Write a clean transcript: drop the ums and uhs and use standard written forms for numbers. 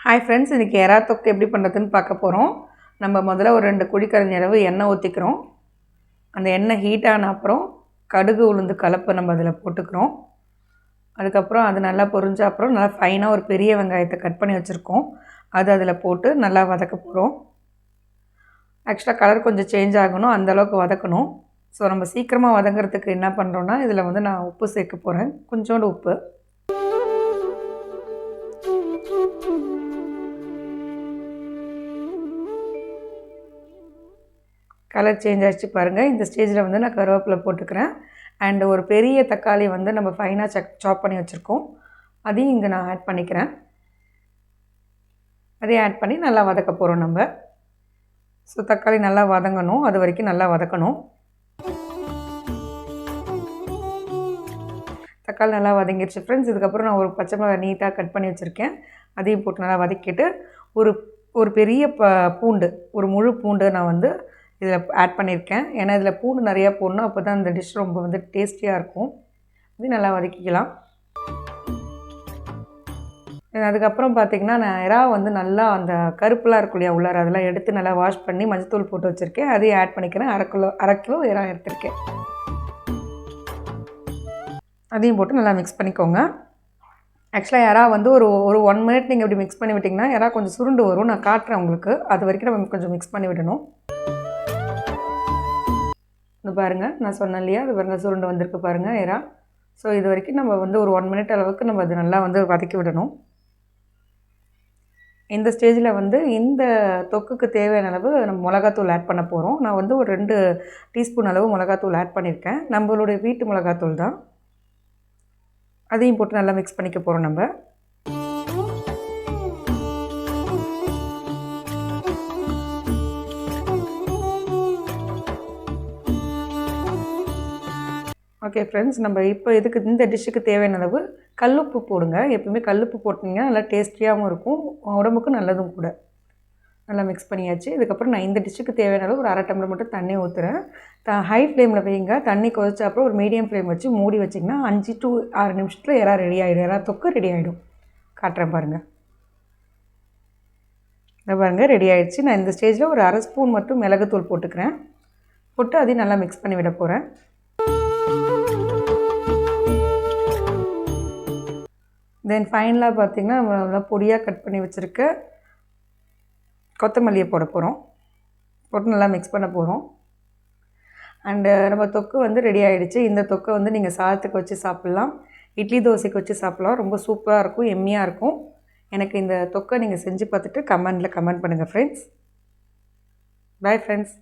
Hi friends, இன்றைக்கி எறா தொக்கு எப்படி பண்ணுறதுன்னு பார்க்க போகிறோம். நம்ம முதல்ல ஒரு 2 குழிக்கரண்டி அளவு எண்ணெய் ஊற்றிக்கிறோம். அந்த எண்ணெய் ஹீட் ஆன அப்புறம் கடுகு உளுந்து கலப்பு நம்ம அதில் போட்டுக்கிறோம். அதுக்கப்புறம் அது நல்லா பொரிஞ்ச அப்புறம் நல்லா ஃபைனாக ஒரு பெரிய வெங்காயத்தை கட் பண்ணி வச்சுருக்கோம். அது அதில் போட்டு நல்லா வதக்க போகிறோம். ஆக்சுவலாக கலர் கொஞ்சம் சேஞ்ச் ஆகணும், அந்தளவுக்கு வதக்கணும். ஸோ நம்ம சீக்கிரமாக வதங்கிறதுக்கு என்ன பண்ணுறோன்னா, இதில் வந்து நான் உப்பு சேர்க்க போகிறேன், கொஞ்சோண்டு உப்பு. கலர் சேஞ்ச் ஆகிடுச்சு பாருங்கள். இந்த ஸ்டேஜில் வந்து நான் கருவேப்பிலை போட்டுக்கிறேன். அண்ட் ஒரு பெரிய தக்காளி வந்து நம்ம ஃபைனாக சாப் பண்ணி வச்சுருக்கோம், அதையும் இங்கே நான் ஆட் பண்ணிக்கிறேன். அதையும் ஆட் பண்ணி நல்லா வதக்க போகிறோம் நம்ம. ஸோ தக்காளி நல்லா வதங்கணும், அது வரைக்கும் நல்லா வதக்கணும். தக்காளி நல்லா வதங்கிடுச்சு ஃப்ரெண்ட்ஸ். இதுக்கப்புறம் நான் ஒரு பச்சை மிளகாய் நீட்டாக கட் பண்ணி வச்சுருக்கேன், அதையும் போட்டு நல்லா வதக்கிட்டு ஒரு பெரிய பூண்டு, ஒரு முழு பூண்டு நான் வந்து இதில் ஆட் பண்ணியிருக்கேன். ஏன்னா இதில் பூண்டு நிறையா போடணும், அப்போ தான் இந்த டிஷ் ரொம்ப வந்து டேஸ்டியாக இருக்கும். இது நல்லா வதக்கிக்கலாம். அதுக்கப்புறம் பார்த்திங்கன்னா, நான் எறா வந்து நல்லா அந்த கருப்புலாம் இருக்கும் இல்லையா உள்ளார, அதெல்லாம் எடுத்து நல்லா வாஷ் பண்ணி மஞ்சத்தூள் போட்டு வச்சுருக்கேன். அதையும் ஆட் பண்ணிக்கிறேன். அரை கிலோ எறா எடுத்துருக்கேன். அதையும் போட்டு நல்லா மிக்ஸ் பண்ணிக்கோங்க. ஆக்சுவலாக எறா வந்து ஒரு 1 மினிட் நீங்கள் இப்படி மிக்ஸ் பண்ணி விட்டிங்கன்னா எறா கொஞ்சம் சுருண்டு வரும். நான் காட்டுறேன் உங்களுக்கு. அது வரைக்கும் நம்ம கொஞ்சம் மிக்ஸ் பண்ணி விடணும். இது பாருங்கள், நான் சொன்னேன் இல்லையா, அது பாருங்கள் சுருண்டு வந்திருக்கு பாருங்கள் எறா. ஸோ இது வரைக்கும் நம்ம வந்து ஒரு 1 மினிட் அளவுக்கு நம்ம அது நல்லா வந்து வதக்கி விடணும். இந்த ஸ்டேஜில் வந்து இந்த தொக்குக்கு தேவையான அளவு நம்ம மிளகாத்தூள் ஆட் பண்ண போகிறோம். நான் வந்து ஒரு 2 டீஸ்பூன் அளவு மிளகாத்தூள் ஆட் பண்ணியிருக்கேன். நம்மளுடைய வீட்டு மிளகாத்தூள் தான். அதையும் போட்டு நல்லா மிக்ஸ் பண்ணிக்க போகிறோம் நம்ம. ஓகே ஃப்ரெண்ட்ஸ், நம்ம இப்போ இந்த டிஷ்ஷுக்கு தேவையான அளவு கல்லுப்பு போடுங்க. எப்பவுமே கல்லுப்பு போட்டிங்கன்னா நல்லா டேஸ்டியாகவும் இருக்கும், உடம்புக்கும் நல்லதும் கூட. நல்லா மிக்ஸ் பண்ணியாச்சு. இதுக்கப்புறம் நான் இந்த டிஷ்ஷுக்கு தேவையான அளவு ஒரு 1/2 டம்ளர் மட்டும் தண்ணி ஊற்றுறேன். ஹை ஃப்ளேமில் வைங்க. தண்ணி கொதிச்ச அப்புறம் ஒரு மீடியம் ஃப்ளேம் வச்சு மூடி வச்சிங்கன்னா 5 to 6 நிமிஷத்தில் எறா ரெடி ஆகிடும். எறா தொக்கு ரெடி ஆகிடும். காட்டுறேன் பாருங்கள். இதை பாருங்கள், ரெடி ஆகிடுச்சு. நான் இந்த ஸ்டேஜில் ஒரு 1/2 ஸ்பூன் மட்டும் மிளகுத்தூள் போட்டுக்கிறேன். போட்டு அதையும் நல்லா மிக்ஸ் பண்ணி விட போகிறேன். தென் ஃபைனலாக பார்த்திங்கன்னா, நம்ம நல்லா பொடியாக கட் பண்ணி வச்சுருக்க கொத்தமல்லியை போட போகிறோம். போட்டு நல்லா மிக்ஸ் பண்ண போகிறோம். அண்டு நம்ம தொக்கு வந்து ரெடி ஆகிடுச்சு. இந்த தொக்கை வந்து நீங்கள் சாதத்துக்கு வச்சு சாப்பிட்லாம், இட்லி தோசைக்கு வச்சு சாப்பிட்லாம். ரொம்ப சூப்பராக இருக்கும், எம்மியாக இருக்கும். எனக்கு இந்த தொக்கை நீங்கள் செஞ்சு பார்த்துட்டு கமெண்ட் பண்ணுங்கள் ஃப்ரெண்ட்ஸ். Bye friends.